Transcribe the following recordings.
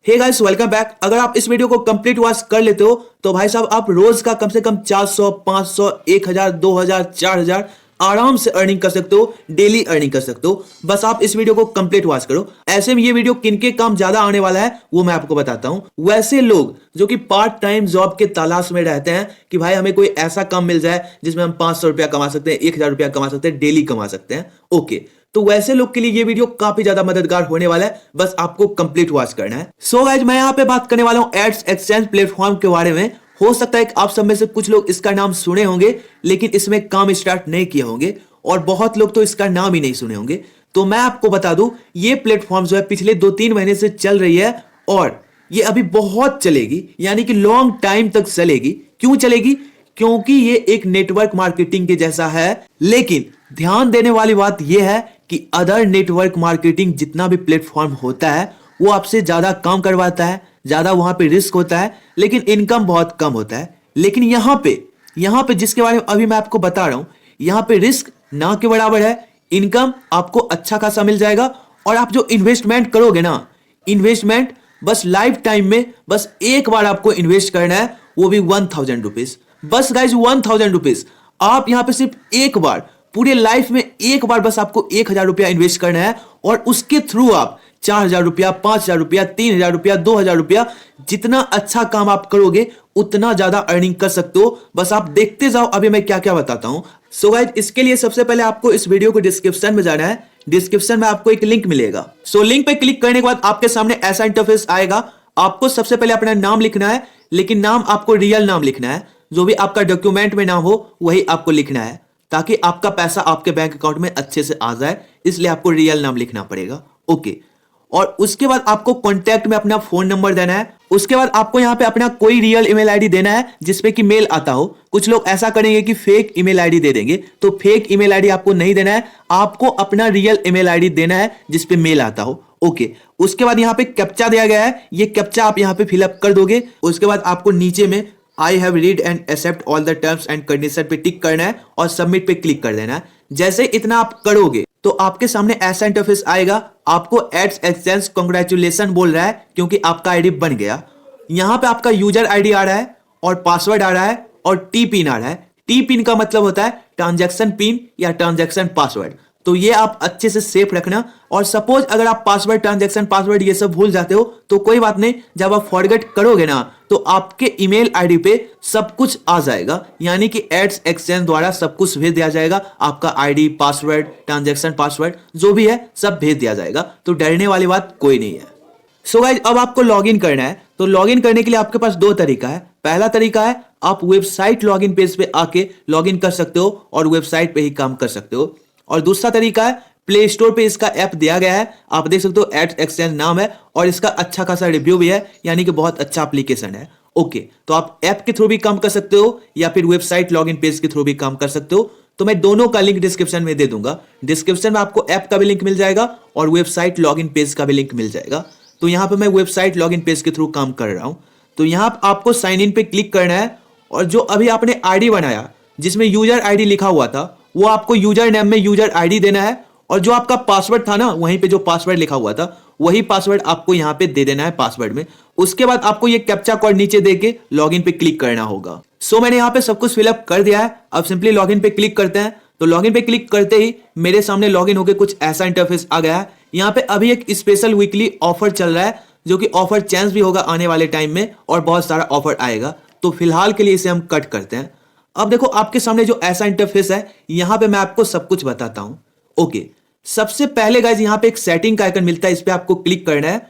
Hey guys, welcome back. अगर आप इस वीडियो को कंप्लीट वॉच कर लेते हो तो भाई साहब आप रोज का कम से कम 400, 500, 1000, 2000, 4000 आराम से अर्निंग कर सकते हो, डेली अर्निंग कर सकते हो। बस आप इस वीडियो को कंप्लीट वॉच करो। ऐसे में ये वीडियो किनके काम ज्यादा आने वाला है वो मैं आपको बताता हूं। वैसे लोग जो कि पार्ट टाइम जॉब के तलाश में रहते हैं कि भाई हमें कोई ऐसा काम मिल जाए जिसमें हम 500 रुपया कमा सकते हैं, 1000 रुपया कमा सकते हैं, डेली कमा सकते हैं। ओके, तो वैसे लोग के लिए ये वीडियो काफी ज्यादा मददगार होने वाला है। बस आपको कंप्लीट वॉच करना है। सो गाइस, मैं यहाँ पे बात करने वाला हूँ एड्स एक्सचेंज प्लेटफॉर्म के बारे में। हो सकता है कि आप सब में से कुछ लोग इसका नाम सुने होंगे लेकिन इसमें काम स्टार्ट नहीं किए होंगे, और बहुत लोग तो इसका नाम ही नहीं सुने होंगे। तो मैं आपको बता दूं, ये प्लेटफॉर्म जो है पिछले 2-3 महीने से चल रही है और ये अभी बहुत चलेगी, यानी कि लॉन्ग टाइम तक चलेगी। क्यों चलेगी? क्योंकि ये एक नेटवर्क मार्केटिंग के जैसा है। लेकिन ध्यान देने वाली बात यह है कि अदर नेटवर्क मार्केटिंग जितना भी प्लेटफॉर्म होता है वो आपसे ज्यादा काम करवाता है, ज्यादा वहां पे रिस्क होता है, लेकिन इनकम बहुत कम होता है। लेकिन यहां पे जिसके बारे में अभी मैं आपको बता रहा हूं, यहां पे रिस्क ना के बराबर है, इनकम आपको अच्छा खासा मिल जाएगा। और आप जो इन्वेस्टमेंट करोगे ना, इन्वेस्टमेंट बस लाइफ टाइम में बस एक बार आपको इन्वेस्ट करना है, वो भी 1000 रुपीज। बस गाइज 1000 रुपीज। आप यहां पे सिर्फ एक बार, पूरे लाइफ में एक बार बस आपको 1000 रुपया इन्वेस्ट करना है, और उसके थ्रू आप 4000 रुपया, 5000 रुपया, 3000 रुपया, 2000 रुपया, जितना अच्छा काम आप करोगे उतना ज्यादा अर्निंग कर सकते हो। बस आप देखते जाओ अभी मैं क्या क्या बताता हूं। सो गाइज, इसके लिए सबसे पहले आपको इस वीडियो को डिस्क्रिप्शन में जाना है। डिस्क्रिप्शन में आपको एक लिंक मिलेगा। सो लिंक पे क्लिक करने के बाद आपके सामने ऐसा इंटरफेस आएगा। आपको सबसे पहले अपना नाम लिखना है, लेकिन नाम आपको रियल नाम लिखना है। जो भी आपका डॉक्यूमेंट में नाम हो वही आपको लिखना है, ताकि आपका पैसा आपके बैंक अकाउंट में अच्छे से आ जाए। इसलिए आपको रियल नाम लिखना पड़ेगा। ओके, और उसके बाद आपको कॉन्टैक्ट में अपना फोन नंबर देना है। उसके बाद आपको यहाँ पे अपना कोई रियल ईमेल आईडी देना है जिसपे कि मेल आता हो। कुछ लोग ऐसा करेंगे कि फेक ईमेल आईडी दे देंगे, तो फेक ईमेल आईडी आपको नहीं देना है। आपको अपना रियल ईमेल आईडी देना है जिसपे मेल आता हो। ओके, उसके बाद यहाँ पे कैप्चा दिया गया है, ये कैप्चा आप यहाँ पे फिलअप कर दोगे। उसके बाद आपको नीचे में I have read and accept all the terms and condition पे टिक करना है और सबमिट पे क्लिक कर देना है। जैसे इतना आप करोगे तो आपके सामने ऐसा इंटरफेस आएगा। आपको एड्स एक्सचेंज कांग्रेचुलेशन बोल रहा है क्योंकि आपका आईडी बन गया। यहां पे आपका यूजर आईडी आ रहा है और पासवर्ड आ रहा है और टी पिन आ रहा है। टी पिन का मतलब होता है ट्रांजैक्शन पिन या ट्रांजैक्शन पासवर्ड। तो ये आप अच्छे से सेफ रखना। और सपोज अगर आप पासवर्ड, ट्रांजैक्शन पासवर्ड ये सब भूल जाते हो तो कोई बात नहीं, जब आप फॉरगेट करोगे ना तो आपके ईमेल आईडी पे सब कुछ आ जाएगा, यानी कि एड्स एक्सचेंज द्वारा सब कुछ भेज दिया जाएगा। आपका आईडी, पासवर्ड, ट्रांजैक्शन पासवर्ड जो भी है सब भेज दिया जाएगा। तो डरने वाली बात कोई नहीं है। सो गाइस, अब आपको लॉगिन करना है। तो लॉगिन करने के लिए आपके पास दो तरीका है। पहला तरीका है आप वेबसाइट लॉगिन पेज पे आके लॉगिन कर सकते हो और वेबसाइट पे ही काम कर सकते हो। और दूसरा तरीका है प्ले स्टोर पे इसका ऐप दिया गया है, आप देख सकते हो, एड्स एक्सचेंज नाम है और इसका अच्छा खासा रिव्यू भी है, यानी कि बहुत अच्छा एप्लीकेशन है। ओके, तो आप ऐप के थ्रू भी काम कर सकते हो या फिर वेबसाइट लॉगिन पेज के थ्रू भी काम कर सकते हो। तो मैं दोनों का लिंक डिस्क्रिप्शन में दे दूंगा। डिस्क्रिप्शन में आपको ऐप का भी लिंक मिल जाएगा और वेबसाइट लॉगिन पेज का भी लिंक मिल जाएगा। तो यहां पर मैं वेबसाइट लॉगिन पेज के थ्रू काम कर रहा हूं। तो यहां आपको साइन इन पे क्लिक करना है और जो अभी आपने आईडी बनाया जिसमें यूजर आईडी लिखा हुआ था वो आपको यूजर नेम में यूजर आईडी देना है, और जो आपका पासवर्ड था ना वहीं पे जो पासवर्ड लिखा हुआ था वही पासवर्ड आपको यहां पे दे देना है पासवर्ड में। उसके बाद आपको ये कैप्चा कोड नीचे देके लॉगिन पे क्लिक करना होगा। सो मैंने यहां पे सब कुछ फिलअप कर दिया है। अब सिंपली लॉगिन पे क्लिक करते हैं। तो लॉगिन पे क्लिक करते ही मेरे सामने लॉगिन होकर कुछ ऐसा इंटरफेस आ गया है। यहाँ पे अभी एक स्पेशल वीकली ऑफर चल रहा है, जो कि ऑफर चेंज भी होगा आने वाले टाइम में और बहुत सारा ऑफर आएगा। तो फिलहाल के लिए इसे हम कट करते हैं। अब देखो आपके सामने जो ऐसा इंटरफेस है, यहां पे मैं आपको सब कुछ बताता हूं। ओके, सबसे पहले गाइज यहां पे एक सेटिंग का आइकन मिलता है, इस पे आपको क्लिक करना है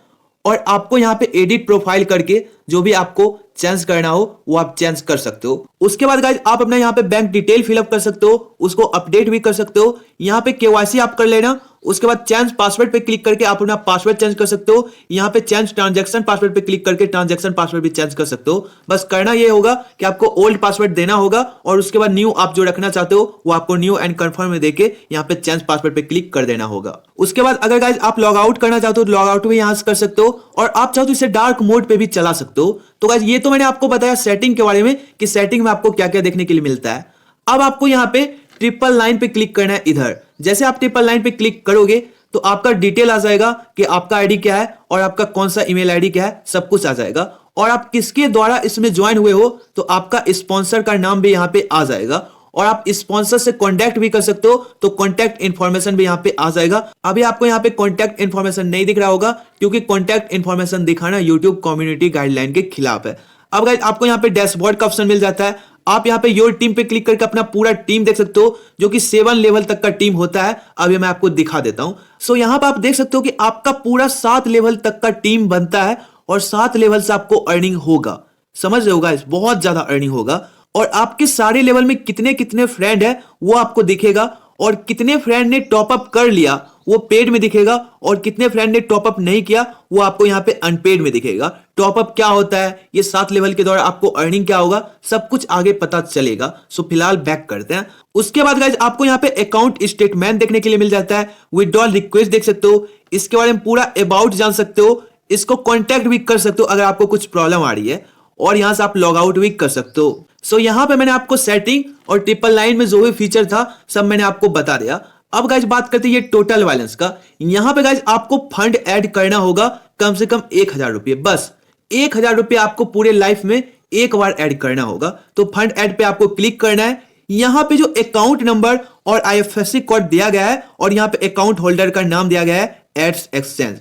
और आपको यहां पे एडिट प्रोफाइल करके जो भी आपको चेंज करना हो वो आप चेंज कर सकते हो। उसके बाद गाइज आप अपना यहां पे बैंक डिटेल फिलअप कर सकते हो, उसको अपडेट भी कर सकते हो। यहां पे केवाईसी आप कर लेना। उसके बाद चेंज पासवर्ड पे क्लिक करके आप अपना पासवर्ड चेंज कर सकते हो। यहां पे चेंज ट्रांजैक्शन पासवर्ड पे क्लिक करके ट्रांजैक्शन पासवर्ड भी चेंज कर सकते हो। बस करना ये होगा कि आपको ओल्ड पासवर्ड देना होगा और उसके बाद न्यू आप जो रखना चाहते हो वो आपको न्यू एंड कंफर्म में देके यहां पे चेंज पासवर्ड पे क्लिक कर देना होगा। उसके बाद अगर गाइज आप लॉग आउट करना चाहते हो तो लॉग आउट भी यहां से कर सकते हो, और आप चाहो तो इसे डार्क मोड पे भी चला सकते हो। तो गाइज ये तो मैंने आपको बताया सेटिंग के बारे में कि सेटिंग में आपको क्या क्या देखने के लिए मिलता है। अब आपको यहां पे ट्रिपल लाइन पे क्लिक करना है। इधर जैसे आप ट्रिपल लाइन पे क्लिक करोगे तो आपका डिटेल आ जाएगा कि आपका आईडी क्या है और आपका कौन सा ईमेल आईडी क्या है, सब कुछ आ जाएगा। और आप किसके द्वारा इसमें ज्वाइन हुए हो तो आपका स्पॉन्सर का नाम भी यहाँ पे आ जाएगा और आप स्पॉन्सर से कांटेक्ट भी कर सकते हो, तो कांटेक्ट इन्फॉर्मेशन भी यहाँ पे आ जाएगा। अभी आपको यहाँ पे कांटेक्ट इन्फॉर्मेशन नहीं दिख रहा होगा क्योंकि कांटेक्ट इन्फॉर्मेशन दिखाना यूट्यूब कम्युनिटी गाइडलाइन के खिलाफ है। अब गाइस आपको यहाँ पे डैशबोर्ड का ऑप्शन मिल जाता है। आप यहाँ पे योर टीम पे क्लिक करके अपना पूरा टीम देख सकते हो जो कि 7 लेवल तक का टीम होता है। अभी मैं आपको दिखा देता हूं। सो यहाँ पे आप देख सकते हो कि आपका पूरा 7 लेवल तक का टीम बनता है और 7 लेवल से आपको अर्निंग होगा। समझ रहे हो गाइस, बहुत ज्यादा अर्निंग होगा। और आपके सारे लेवल में कितने कितने फ्रेंड है वो आपको दिखेगा और कितने फ्रेंड ने टॉपअप कर लिया वो पेड में दिखेगा और कितने फ्रेंड ने टॉपअप नहीं किया वो आपको यहाँ पे अनपेड में दिखेगा। टॉपअप क्या होता है, ये 7 लेवल के दौरान आपको अर्निंग क्या होगा, सब कुछ आगे पता चलेगा। सो फिलहाल बैक करते हैं। उसके बाद गाइस आपको यहाँ पे अकाउंट स्टेटमेंट देखने के लिए मिल जाता है। विड्रॉल रिक्वेस्ट देख सकते हो, इसके बारे में पूरा अबाउट जान सकते हो, इसको कॉन्टैक्ट भी कर सकते हो अगर आपको कुछ प्रॉब्लम आ रही है और यहां से आप लॉग आउट भी कर सकते हो। सो यहां पे मैंने आपको सेटिंग और ट्रिपल लाइन में जो भी फीचर था सब मैंने आपको बता दिया। अब गाइस बात करते हैं ये टोटल बैलेंस का। यहां पे गाइस आपको फंड ऐड करना होगा कम से कम 1000 रुपये, बस 1000 रुपये आपको पूरे लाइफ में एक बार ऐड करना होगा। तो फंड ऐड पे आपको क्लिक करना है। यहां पे जो अकाउंट नंबर और IFSC कोड दिया गया है और यहां पे अकाउंट होल्डर का नाम दिया गया है एड्स एक्सचेंज,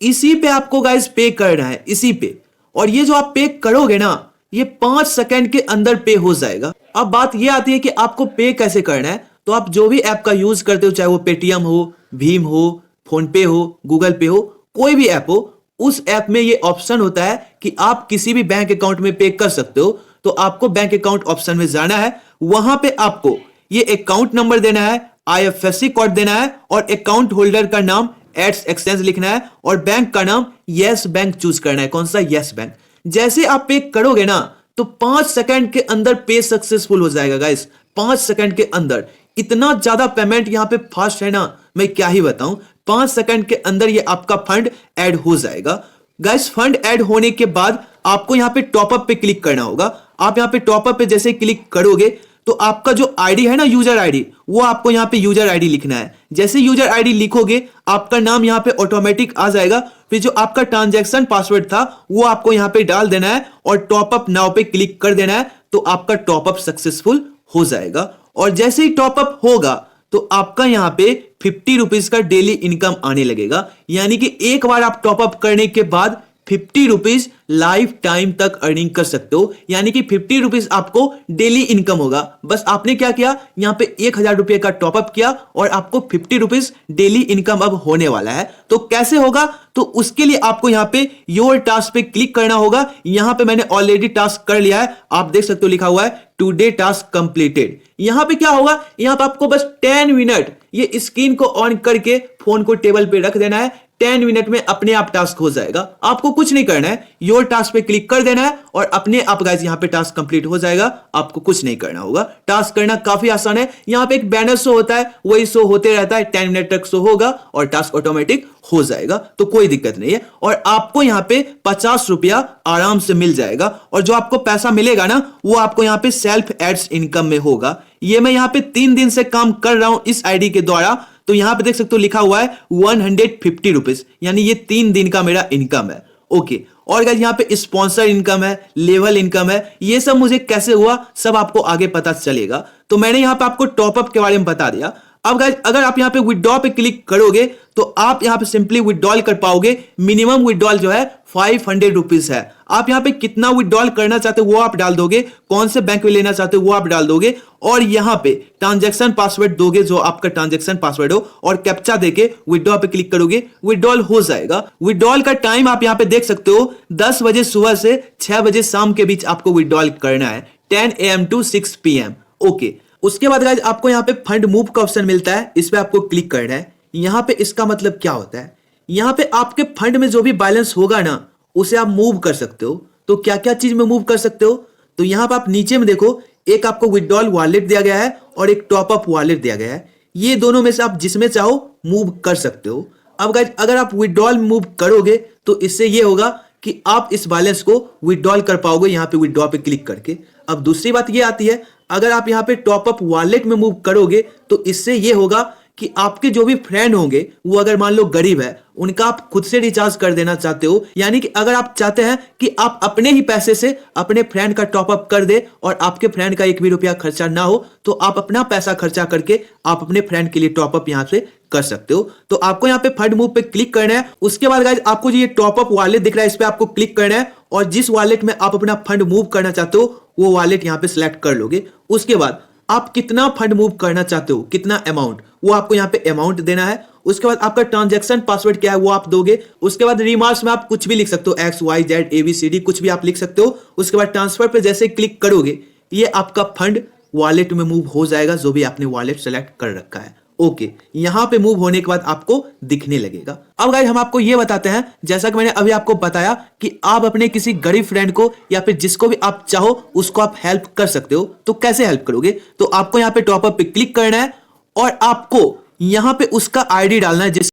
इसी पे आपको गाइस पे करना है, इसी पे। और ये जो आप पे करोगे ना ये 5 सेकंड के अंदर पे हो जाएगा। अब बात ये आती है कि आपको पे कैसे करना है। तो आप जो भी ऐप का यूज करते हो, चाहे वो पेटीएम हो, भीम हो, फोन पे हो, गूगल पे हो, कोई भी ऐप हो, उस ऐप में ये ऑप्शन होता है कि आप किसी भी बैंक अकाउंट में पे कर सकते हो। तो आपको बैंक अकाउंट ऑप्शन में जाना है, वहां पे आपको ये अकाउंट नंबर देना है, IFSC कोड देना है और अकाउंट होल्डर का नाम एड्स एक्सचेंज लिखना है और बैंक का नाम यस बैंक चूज करना है। कौन सा? Yes bank. जैसे आप पे करोगे ना तो 5 सेकंड के अंदर पे सक्सेसफुल हो जाएगा गाइस, 5 सेकंड के अंदर। इतना ज्यादा पेमेंट यहां पे फास्ट है ना, मैं क्या ही बताऊं। 5 सेकंड के अंदर ये आपका फंड ऐड हो जाएगा गाइस। फंड ऐड होने के बाद आपको यहां पे टॉपअप पे क्लिक करना होगा। आप यहां पे टॉपअप पे जैसे क्लिक करोगे तो आपका जो आईडी है ना, यूजर आईडी, वो आपको यहां पे यूजर आईडी लिखना है। जैसे यूजर आईडी लिखोगे आपका नाम यहां पे ऑटोमेटिक आ जाएगा। फिर जो आपका ट्रांजैक्शन पासवर्ड था वो आपको यहां पे डाल देना है और टॉपअप नाउ पे क्लिक कर देना है, तो आपका टॉपअप सक्सेसफुल हो जाएगा। और जैसे ही टॉपअप होगा तो आपका यहां पे 50 रुपीज का डेली इनकम आने लगेगा। यानी कि एक बार आप टॉपअप करने के बाद 50 रुपीज लाइफ टाइम तक अर्निंग कर सकते हो। यानी कि 50 रुपीज आपको डेली इनकम होगा। बस आपने क्या किया, यहां पे 1000 रुपए का टॉपअप किया और आपको 50 रुपीज डेली इनकम अब होने वाला है। तो कैसे होगा, तो उसके लिए आपको यहां पे योर टास्क पे क्लिक करना होगा। यहां पे मैंने ऑलरेडी टास्क कर लिया है, आप देख सकते हो लिखा हुआ है टुडे टास्क कंप्लीटेड। यहां पे क्या होगा, यहां पे आपको बस 10 मिनट ये स्क्रीन को ऑन करके फोन को टेबल पे रख देना है। 10 मिनट में अपने आप टास्क हो जाएगा। आपको कुछ नहीं करना है, योर टास्क पे क्लिक कर देना है और अपने आप गाइस यहां पे टास्क कंप्लीट हो जाएगा। आपको कुछ नहीं करना होगा। टास्क करना काफी आसान है। यहां पे एक बैनर शो होता है, वही शो होते रहता है, 10 मिनट तक शो होगा और टास्क ऑटोमेटिक हो जाएगा। तो कोई दिक्कत नहीं है। और आपको यहां पे 50 रुपया आराम से मिल जाएगा। और जो आपको पैसा मिलेगा ना वो आपको यहां पे सेल्फ एड्स इनकम में होगा। ये मैं यहां पे 3 दिन से काम कर रहा हूं इस आईडी के द्वारा। तो यहां पे देख सकते हो लिखा हुआ है 150 रुपीज, यानी ये 3 दिन का मेरा इनकम है। ओके। और गाइस यहाँ पे स्पॉन्सर इनकम है, लेवल इनकम है, ये सब मुझे कैसे हुआ सब आपको आगे पता चलेगा। तो मैंने यहाँ पे आपको टॉपअप के बारे में बता दिया। अब गाइस अगर आप यहाँ पे विड्रॉ पे क्लिक करोगे तो आप यहाँ पे सिंपली विड्रॉल कर पाओगे। मिनिमम विड्रॉल जो है 500 रुपीज है। आप यहाँ पे कितना विड्रॉल करना चाहते हो वो आप डाल दोगे, कौन से बैंक में लेना चाहते हो वो आप डाल दोगे और यहाँ पे ट्रांजैक्शन पासवर्ड दोगे जो आपका ट्रांजैक्शन पासवर्ड हो और कैप्चा देके विड्रॉ पे क्लिक करोगे, विड्रॉल हो जाएगा। विड्रॉल का टाइम आप यहाँ पे देख सकते हो, 10 बजे सुबह से 6 बजे शाम के बीच आपको विड्रॉल करना है, 10 AM to 6 PM। ओके। उसके बाद गाइस आपको यहाँ पे फंड मूव का ऑप्शन मिलता है, इस पे आपको क्लिक करना है। यहाँ पे इसका मतलब क्या होता है, यहाँ पे आपके फंड में जो भी बैलेंस होगा ना उसे आप मूव कर सकते हो। तो क्या क्या चीज में मूव कर सकते हो, तो यहाँ पे आप नीचे में देखो, एक आपको विड्रॉल वॉलेट दिया गया है और एक टॉपअप वॉलेट दिया गया है। ये दोनों में से आप जिसमें चाहो मूव कर सकते हो। अब गाइस अगर आप विड्रॉल मूव करोगे तो इससे ये होगा कि आप इस बैलेंस को विड्रॉल कर पाओगे यहाँ पे विड्रॉ पे क्लिक करके। अब दूसरी बात ये आती है, अगर आप यहाँ पे टॉपअप वॉलेट में मूव करोगे तो इससे ये होगा कि आपके जो भी फ्रेंड होंगे वो अगर मान लो गरीब है, उनका आप खुद से रिचार्ज कर देना चाहते हो, यानी कि अगर आप चाहते हैं कि आप अपने ही पैसे से अपने फ्रेंड का टॉपअप कर दे और आपके फ्रेंड का एक भी रुपया खर्चा ना हो, तो आप अपना पैसा खर्चा करके आप अपने फ्रेंड के लिए टॉपअप यहां से कर सकते हो। तो आपको यहाँ पे फंड मूव पे क्लिक करना है। उसके बाद गाइस आपको जो ये टॉपअप वॉलेट दिख रहा है इस पे आपको क्लिक करना है और जिस वॉलेट में आप अपना फंड मूव करना चाहते हो वो वॉलेट यहाँ पे सिलेक्ट कर लोगे। उसके बाद आप कितना फंड मूव करना चाहते हो, कितना अमाउंट, वो आपको यहाँ पे अमाउंट देना है। उसके बाद आपका ट्रांजैक्शन पासवर्ड क्या है वो आप दोगे। उसके बाद रिमार्क्स में आप कुछ भी लिख सकते हो, XYZ ABCD कुछ भी आप लिख सकते हो। उसके बाद ट्रांसफर पे जैसे क्लिक करोगे ये आपका फंड वॉलेट में मूव हो जाएगा, जो भी आपने वॉलेट सेलेक्ट कर रखा है। ओके, यहां पे मूव होने के बाद आपको दिखने लगेगा। अब गाइस हम आपको ये बताते हैं, जैसा कि मैंने अभी आपको बताया कि आप अपने किसी गरीब फ्रेंड को या फिर जिसको भी आप चाहो उसको आप हेल्प कर सकते हो। तो कैसे हेल्प करोगे, तो आपको यहां पे टॉपअप पे क्लिक करना है और आपको यहां पे उसका आईडी डालना है जिस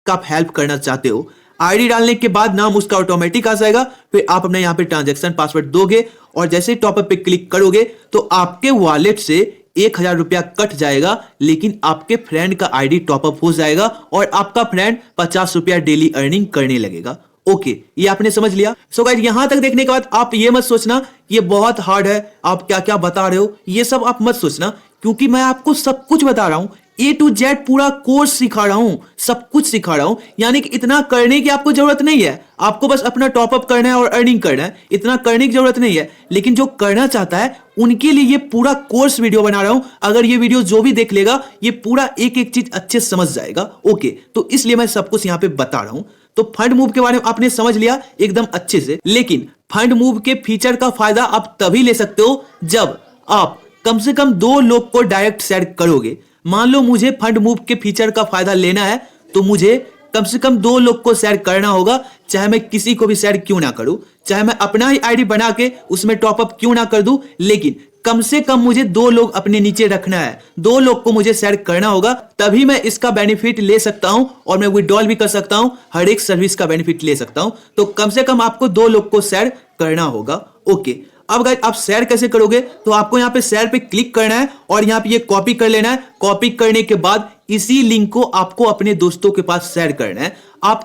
आप हेल्प करना चाहते हो। आईडी डालने के बाद नाम उसका ऑटोमेटिक आ जाएगा। फिर आप अपने यहां पे ट्रांजैक्शन पासवर्ड दोगे और जैसे टॉपअप पे क्लिक करोगे तो आपके वॉलेट से 1000 रुपया कट जाएगा, लेकिन आपके फ्रेंड का आईडी टॉपअप हो जाएगा और आपका फ्रेंड 50 रुपया डेली अर्निंग करने लगेगा। ओके, ये आपने समझ लिया। सो गाइस यहां तक देखने के बाद आप ये मत सोचना ये बहुत हार्ड है, आप क्या क्या बता रहे हो, ये सब आप मत सोचना, क्योंकि मैं आपको सब कुछ बता रहा हूं। A to Z पूरा कोर्स सिखा रहा हूं, सब कुछ सिखा रहा हूं, यानी कि इतना करने की आपको जरूरत नहीं है। आपको बस अपना टॉपअप करना है और अर्निंग करना है, इतना करने की जरूरत नहीं है। लेकिन जो करना चाहता है उनके लिए ये पूरा कोर्स वीडियो बना रहा हूं। अगर ये वीडियो जो भी देख लेगा ये पूरा एक एक चीज अच्छे से समझ जाएगा। ओके, तो इसलिए मैं सब कुछ यहां पे बता रहा हूं। तो फंड मूव के बारे में आपने समझ लिया एकदम अच्छे से। लेकिन फंड मूव के फीचर का फायदा आप तभी ले सकते हो जब आप कम से कम 2 लोग को डायरेक्ट शेयर करोगे। मान लो मुझे फंड मूव के फीचर का फायदा लेना है तो मुझे कम से कम 2 लोग को शेयर करना होगा, चाहे मैं किसी को भी शेयर क्यों ना करूं, चाहे मैं अपना ही आईडी बना के उसमें टॉपअप क्यों ना कर दूं, लेकिन कम से कम मुझे 2 लोग अपने नीचे रखना है, 2 लोग को मुझे शेयर करना होगा, तभी मैं इसका बेनिफिट ले सकता हूं और मैं विड्रॉल भी कर सकता हूं, हर एक सर्विस का बेनिफिट ले सकता हूं। तो कम से कम आपको 2 लोग को शेयर करना होगा। ओके, अब गाइस आप शेयर कैसे करोगे, तो आपको यहां पे शेयर पे क्लिक करना है और यहां पे ये कॉपी कर लेना है। कॉपी करने के बाद इसी लिंक को आपको अपने दोस्तों के पास शेयर करना है। आप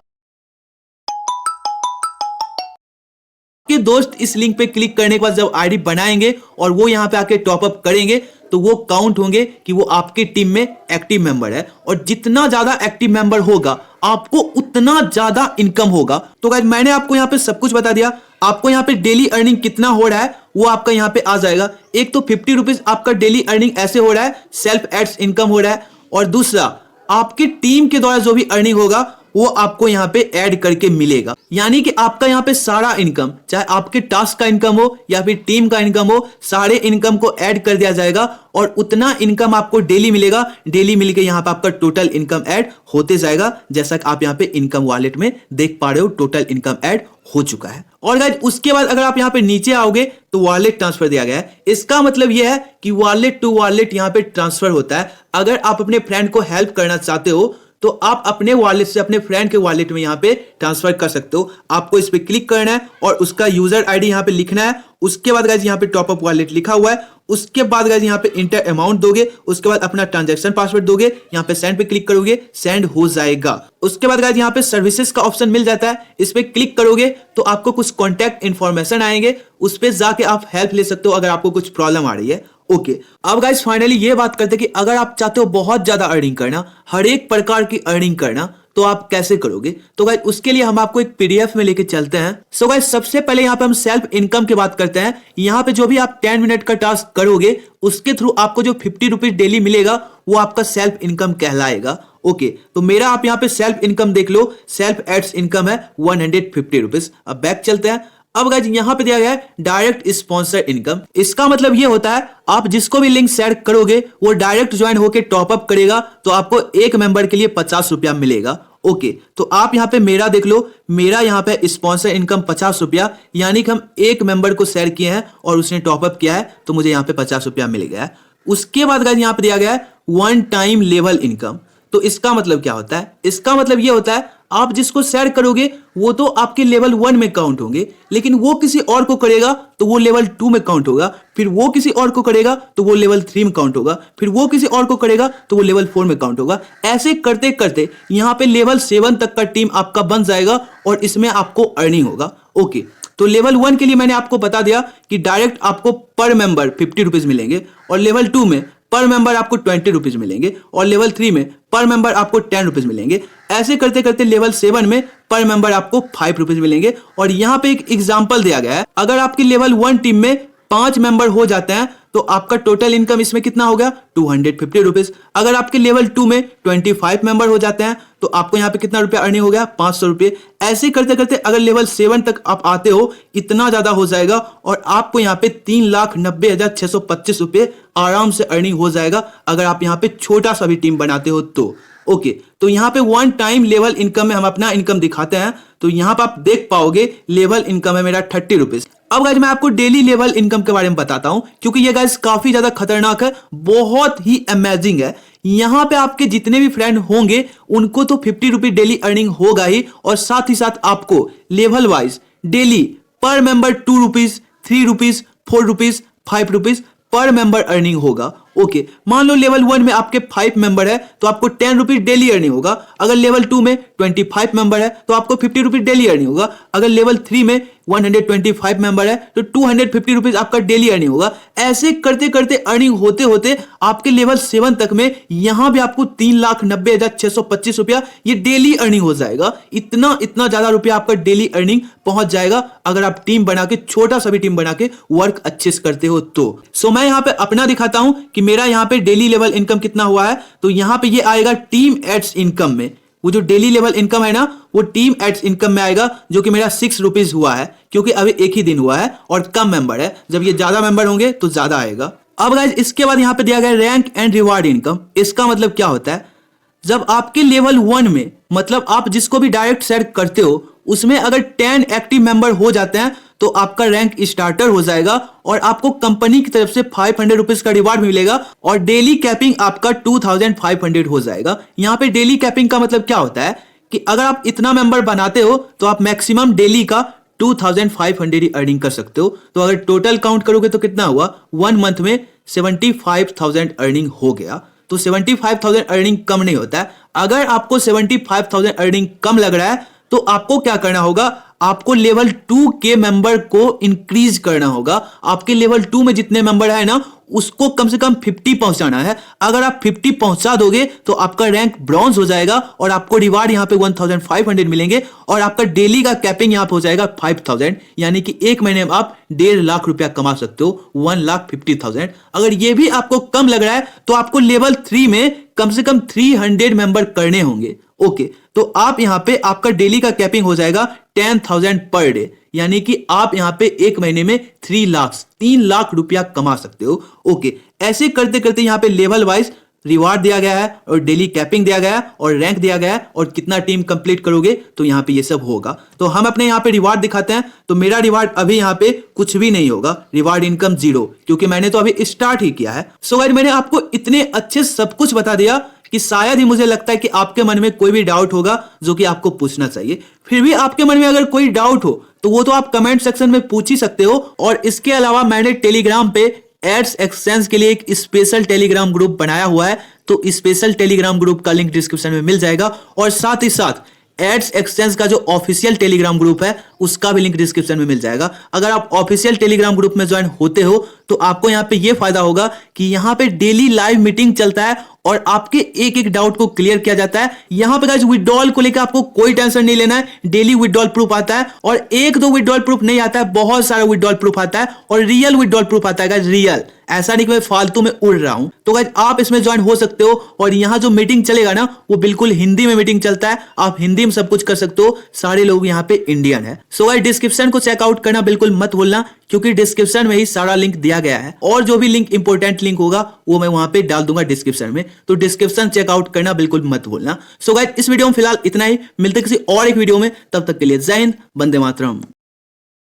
के दोस्त इस लिंक पे क्लिक करने के बाद जब आईडी बनाएंगे और वो यहां पे आके टॉपअप करेंगे तो वो काउंट होंगे कि वो आपके टीम में एक्टिव मेंबर है, और जितना ज्यादा एक्टिव मेंबर होगा आपको उतना ज्यादा इनकम होगा। तो गाइस मैंने आपको यहां पे सब कुछ बता दिया। आपको यहां पे डेली अर्निंग कितना हो रहा है वो आपका यहां पे आ जाएगा। एक तो 50 रुपीज आपका डेली अर्निंग ऐसे हो रहा है, सेल्फ एड्स इनकम हो रहा है, और दूसरा आपकी टीम के द्वारा जो भी अर्निंग होगा वो आपको यहां पे ऐड करके मिलेगा। यानी कि आपका यहां पे सारा इनकम, चाहे आपके टास्क का इनकम हो या फिर टीम का इनकम हो, सारे इनकम को ऐड कर दिया जाएगा और उतना इनकम आपको डेली मिलेगा। डेली मिलके यहां पे आपका टोटल इनकम ऐड होते जाएगा, जैसा कि आप यहां पे इनकम वॉलेट में देख पा रहे हो, टोटल इनकम ऐड हो चुका है। और गाइस उसके बाद अगर आप यहां पे नीचे आओगे तो वॉलेट ट्रांसफर दिया गया है। इसका मतलब यह है कि वॉलेट टू वॉलेट यहां पे ट्रांसफर होता है। अगर आप अपने फ्रेंड को हेल्प करना चाहते हो तो आप अपने वॉलेट से अपने फ्रेंड के वॉलेट में यहां पे ट्रांसफर कर सकते हो। आपको इस पे क्लिक करना है और उसका यूजर आईडी यहां पे लिखना है। उसके बाद गाइस यहां पे टॉपअप वॉलेट लिखा हुआ है। उसके बाद गाइस यहां पे इंटर अमाउंट दोगे, उसके बाद अपना ट्रांजैक्शन पासवर्ड दोगे, यहां पे सेंड पे क्लिक करोगे, सेंड हो जाएगा। उसके बाद गाइस यहां पे सर्विसेज का ऑप्शन मिल जाता है, इस पे क्लिक करोगे तो आपको कुछ कॉन्टैक्ट इंफॉर्मेशन आएंगे, उस पे जाके आप हेल्प ले सकते हो अगर आपको कुछ प्रॉब्लम आ रही है। ओके, अब गाइस फाइनली ये बात करते हैं कि अगर आप चाहते हो बहुत ज्यादा अर्निंग करना, हर एक प्रकार की अर्निंग करना, तो आप कैसे करोगे। तो गाइस उसके लिए हम आपको एक पीडीएफ में लेके चलते हैं। सो गाइस सबसे पहले यहाँ पे हम सेल्फ इनकम की बात करते हैं। यहाँ पे जो भी आप 10 मिनट का टास्क करोगे उसके थ्रू आपको जो 50 रुपीज डेली मिलेगा वो आपका सेल्फ इनकम कहलाएगा। ओके, तो मेरा आप यहाँ पे सेल्फ इनकम देख लो, सेल्फ एड्स इनकम है 150 रुपीज। अब बैक चलते हैं। अब गाइस यहां पे दिया गया है डायरेक्ट स्पॉन्सर इनकम। इसका मतलब ये होता है आप जिसको भी लिंक शेयर करोगे वो डायरेक्ट ज्वाइन होकर टॉपअप करेगा तो आपको एक मेंबर के लिए 50 रुपया मिलेगा। ओके, तो आप यहां पे मेरा देख लो, मेरा यहां पे स्पॉन्सर इनकम 50 रुपया, यानी कि हम एक मेंबर को शेयर किए हैं और उसने टॉपअप किया है तो मुझे यहां पे 50 रुपया मिल गया है। उसके बाद गाइस यहां पे दिया गया है वन टाइम लेवल इनकम। तो इसका मतलब क्या होता है, इसका मतलब ये होता है आप जिसको शेयर करोगे वो तो आपके लेवल 1 में काउंट होंगे, लेकिन वो किसी और को करेगा तो वो लेवल 2 में काउंट होगा, फिर वो किसी और को करेगा तो वो लेवल 3 में काउंट होगा, फिर वो किसी और को करेगा तो वो लेवल 4 में काउंट होगा। ऐसे करते करते यहाँ पे लेवल 7 तक का टीम आपका बन जाएगा और इसमें आपको अर्निंग होगा। ओके, तो लेवल 1 के लिए मैंने आपको बता दिया कि डायरेक्ट आपको पर मेंबर 50 रुपीज मिलेंगे, और लेवल 2 में पर मेंबर आपको 20 रुपीज मिलेंगे, और लेवल 3 में पर मेंबर आपको 10 रुपीज मिलेंगे। ऐसे करते करते लेवल 7 में पर मेंबर आपको 5 रुपीज मिलेंगे। और यहाँ पे एक एग्जांपल दिया गया है, अगर आपकी लेवल 1 टीम में 5 मेंबर हो जाते हैं तो आपका टोटल इनकम इसमें कितना हो गया, 250 रुपीज। अगर आपके लेवल 2 में 25 मेंबर हो जाते हैं तो आपको यहाँ पे कितना रुपया अर्निंग हो गया, 500 रुपये। ऐसे करते करते अगर लेवल 7 तक आप आते हो, इतना ज्यादा हो जाएगा और आपको यहाँ पे 3,90,625 रुपये आराम से अर्निंग हो जाएगा, अगर आप यहाँ पे छोटा सा भी टीम बनाते हो तो। ओके, तो यहाँ पे 1 टाइम लेवल इनकम में हम अपना इनकम दिखाते हैं, तो यहाँ पे आप देख पाओगे लेवल इनकम है मेरा 30 रुपीज। अब गाइस मैं आपको डेली लेवल इनकम के बारे में बताता हूं, क्योंकि ये गाइस काफी ज्यादा खतरनाक है, बहुत ही अमेजिंग है। यहाँ पे आपके जितने भी फ्रेंड होंगे उनको तो 50 रुपीज डेली अर्निंग होगा ही, और साथ ही साथ आपको लेवल वाइज डेली पर member 2 rupees, 3 rupees, 4 rupees, 5 rupees per member earning होगा। ओके, मान लो लेवल 1 में आपके 5 मेंबर है तो आपको 10 रुपीज डेली अर्निंग होगा। अगर लेवल 2 में 25 मेंबर है तो आपको 50 रुपीज डेली अर्निंग होगा। अगर लेवल 3 में 125 मेंबर है तो 250 रुपीज आपका डेली अर्निंग होगा। ऐसे करते करते अर्निंग होते होते आपके लेवल 7 तक में यहां भी आपको 3,90,625 रुपया ये डेली अर्निंग हो जाएगा। इतना ज्यादा रुपया आपका डेली अर्निंग पहुंच जाएगा अगर आप टीम बना के, छोटा सा भी टीम बना के वर्क अच्छे से करते हो तो। सो मैं यहाँ पे अपना दिखाता हूं कि मेरा यहाँ पे डेली लेवल इनकम कितना हुआ है। तो यहाँ पे ये आएगा टीम एड्स इनकम में, वो जो डेली लेवल इनकम है ना वो टीम एड्स इनकम में आएगा, जो कि मेरा 6 रुपीज हुआ है, क्योंकि अभी एक ही दिन हुआ है और कम मेंबर है। जब ये ज्यादा मेंबर होंगे तो ज्यादा आएगा। अब गाइस इसके बाद यहाँ पे दिया गया रैंक एंड रिवार्ड इनकम। इसका मतलब क्या होता है, जब आपके लेवल 1 में, मतलब आप जिसको भी डायरेक्ट शेयर करते हो उसमें अगर 10 एक्टिव मेंबर हो जाते हैं तो आपका रैंक स्टार्टर हो जाएगा और आपको कंपनी की तरफ से 500 रुपीज का रिवार्ड मिलेगा, और डेली कैपिंग आपका 2500 हो जाएगा। यहाँ पे डेली कैपिंग का मतलब क्या होता है कि अगर आप इतना मेंबर बनाते हो तो आप मैक्सिमम डेली का 2500 ही अर्निंग कर सकते हो। तो अगर टोटल काउंट करोगे तो कितना हुआ, 1 मंथ में 75,000 अर्निंग हो गया। तो 75,000 अर्निंग कम नहीं होता है। अगर आपको 75,000 अर्निंग कम लग रहा है तो आपको क्या करना होगा, आपको लेवल 2 के मेंबर को इंक्रीज करना होगा। आपके लेवल 2 में जितने मेंबर है ना उसको कम से कम 50 पहुंचाना है। अगर आप 50 पहुंचा दोगे तो आपका रैंक ब्रॉन्ज हो जाएगा और आपको रिवार्ड यहाँ पे 1500 मिलेंगे, और आपका डेली का कैपिंग यहाँ पे हो जाएगा 5000, यानी कि एक महीने में आप 1.5 लाख रुपया कमा सकते हो, 1,50,000। अगर ये भी आपको कम लग रहा है तो आपको लेवल 3 में कम से कम 300 मेंबर करने होंगे। ओके, तो आप यहाँ पे आपका डेली का कैपिंग हो जाएगा 10,000 पर डे, यानी कि आप यहाँ पे एक महीने में 3 लाख रुपया कमा सकते हो। ओके, ऐसे करते करते यहाँ पे लेवल वाइज रिवार्ड दिया गया है और डेली कैपिंग दिया गया है और रैंक दिया गया है और कितना टीम कंप्लीट करोगे तो यहाँ पे ये सब होगा। तो हम अपने यहाँ पे रिवार्ड दिखाते हैं। तो मेरा रिवार्ड अभी यहाँ पे कुछ भी नहीं होगा, रिवार्ड इनकम 0, क्योंकि मैंने तो अभी स्टार्ट ही किया है। सो गाइस मैंने आपको इतने अच्छे सब कुछ बता दिया कि शायद ही मुझे लगता है कि आपके मन में कोई भी डाउट होगा जो कि आपको पूछना चाहिए। फिर भी आपके मन में अगर कोई डाउट हो तो वो तो आप कमेंट सेक्शन में पूछ ही सकते हो। और इसके अलावा मैंने टेलीग्राम पे एड्स एक्सचेंज के लिए एक स्पेशल टेलीग्राम ग्रुप बनाया हुआ है, तो स्पेशल टेलीग्राम ग्रुप का लिंक डिस्क्रिप्शन में मिल जाएगा। और साथ ही साथ एड्स एक्सचेंज का जो ऑफिशियल टेलीग्राम ग्रुप है उसका भी लिंक डिस्क्रिप्शन में मिल जाएगा। अगर आप ऑफिशियल टेलीग्राम ग्रुप में ज्वाइन होते हो तो आपको यहाँ पे ये फायदा होगा कि यहाँ पे डेली लाइव मीटिंग चलता है और आपके एक एक डाउट को क्लियर किया जाता है। यहाँ पे गाइस विड्रॉल को लेकर आपको कोई टेंशन नहीं लेना है, डेली विड्रॉल प्रूफ आता है, और 1-2 विड्रॉल प्रूफ नहीं आता है, बहुत सारा विड्रॉल प्रूफ आता है और रियल विड्रॉल प्रूफ आता है गाइस, रियल। ऐसा नहीं कि मैं फालतू में उड़ रहा हूं। तो गाइस आप इसमें ज्वाइन हो सकते हो और यहाँ जो मीटिंग चलेगा ना वो बिल्कुल हिंदी में मीटिंग चलता है, आप हिंदी में सब कुछ कर सकते हो। सारे लोग यहाँ पे इंडियन है। सो गाइस डिस्क्रिप्शन को चेकआउट करना बिल्कुल मत भूलना, क्योंकि डिस्क्रिप्शन में ही सारा लिंक दिया गया है, और जो भी लिंक इंपॉर्टेंट लिंक होगा वो मैं वहां पे डाल दूंगा डिस्क्रिप्शन में। तो डिस्क्रिप्शन चेकआउट करना बिल्कुल मत भूलना। सो गाइस इस वीडियो में फिलहाल इतना ही, मिलते किसी और एक वीडियो में, तब तक के लिए जय हिंद, वंदे मातरम।